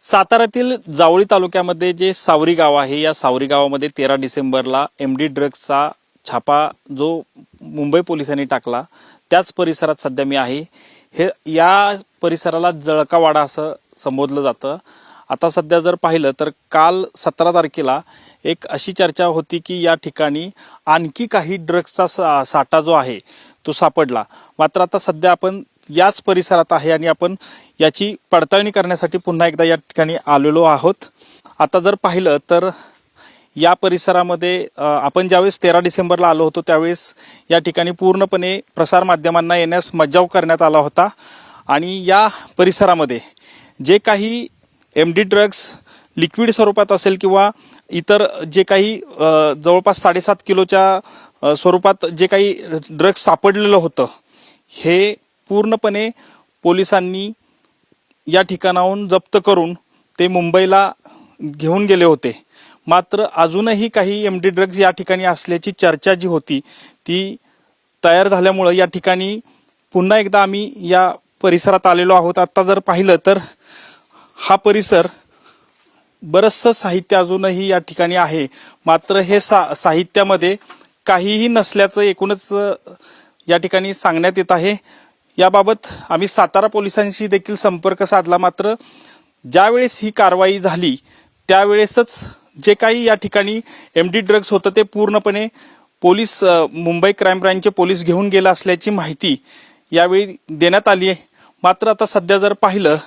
साताऱ्यातील जावळी तालुक्यामध्ये जे सावरी गाव आहे, या सावरी गावामध्ये 13 डिसेंबरला एमडी ड्रग्सचा छापा जो मुंबई पोलिसांनी टाकला, त्याच परिसरात सध्या मी आहे। या परिसराला जळकावाडा असं संबोधलं जातं। आता सध्या जर पाहिलं तर काल 17 तारखेला एक अशी चर्चा होती की या ठिकाणी आणखी काही ड्रग्सचा साठा जो आहे तो सापडला। मात्र आता सध्या आपण याच परिसरात आहे आणि आपण याची पडताळणी करण्यासाठी पुन्हा एकदा या ठिकाणी आलेलो आहोत। आता जर पाहिलं तर या परिसरामध्ये आपण ज्यावेळेस 13 डिसेंबरला आलो होतो त्यावेळेस या ठिकाणी पूर्णपणे प्रसार माध्यमांना येण्यास मज्जाव करण्यात आला होता आणि या परिसरामध्ये जे काही एमडी ड्रग्स लिक्विड स्वरूपात असेल किंवा इतर जे काही जवळपास 7.5 किलोच्या स्वरूपात जे काही ड्रग्स सापडलेलं होतं, हे पूर्णपणे पोलिसांनी या ठिकाणाहून जप्त करून ते मुंबईला घेऊन गेले होते। मात्र अजूनही काही एमडी ड्रग्स या ठिकाणी असल्याची चर्चा जी होती ती तयार झाल्यामुळे या ठिकाणी पुन्हा एकदा आम्ही या परिसरात आलेलो आहोत। आता जर पाहिलं तर हा परिसर बरंचसं साहित्य अजूनही या ठिकाणी आहे, मात्र हे साहित्यामध्ये काहीही नसल्याचं एकूणच या ठिकाणी सांगण्यात येत आहे। याबाबत आम्ही सातारा पोलिसांशी देखील संपर्क साधला, मात्र ज्यावेळेस ही कारवाई झाली त्यावेळेसच जे काही या ठिकाणी एमडी ड्रग्स होतं ते पूर्णपणे पोलीस मुंबई क्राईम ब्रांचचे पोलीस घेऊन गेला असल्याची माहिती यावेळी देण्यात आली आहे। मात्र आता सध्या जर पाहिलं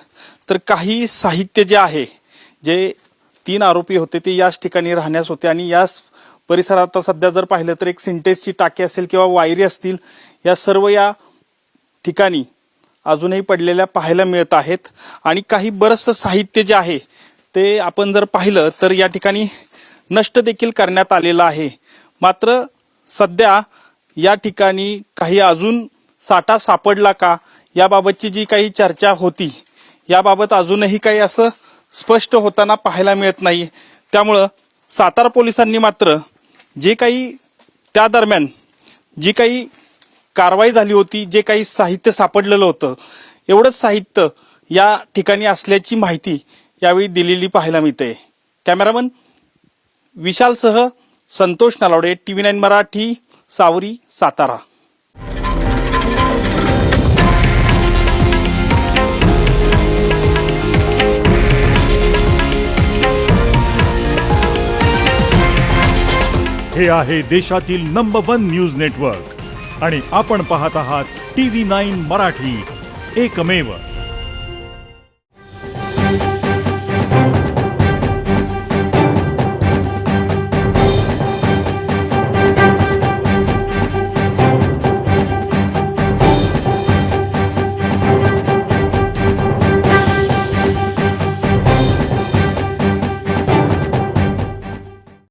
तर काही साहित्य जे आहे, जे 3 आरोपी होते ते याच ठिकाणी राहण्यास होते आणि याच परिसरात आता सध्या जर पाहिलं तर एक सिंटेक्सची टाकी असेल किंवा वायरी असतील, या सर्व या ठिकाणी अजूनही पडलेल्या पाहायला मिळत आहेत। आणि काही बरंचसं साहित्य जे आहे ते आपण जर पाहिलं तर या ठिकाणी नष्ट देखील करण्यात आलेलं आहे। मात्र सध्या या ठिकाणी काही अजून साठा सापडला का याबाबतची जी काही चर्चा होती, याबाबत अजूनही काही असं स्पष्ट होताना पाहायला मिळत नाही। त्यामुळं सातारा पोलिसांनी मात्र जे काही त्या दरम्यान जी काही कारवाई झाली होती, जे काही साहित्य सापडलेलं होतं, एवढंच साहित्य या ठिकाणी असल्याची माहिती यावेळी दिलेली पाहायला मिळते। कॅमेरामन विशालसह संतोष नलावडे, TV9 मराठी, सावरी, सातारा। हे आहे देशातील नंबर 1 न्यूज नेटवर्क आणि आपण पाहत आहात TV9 मराठी, एकमेव।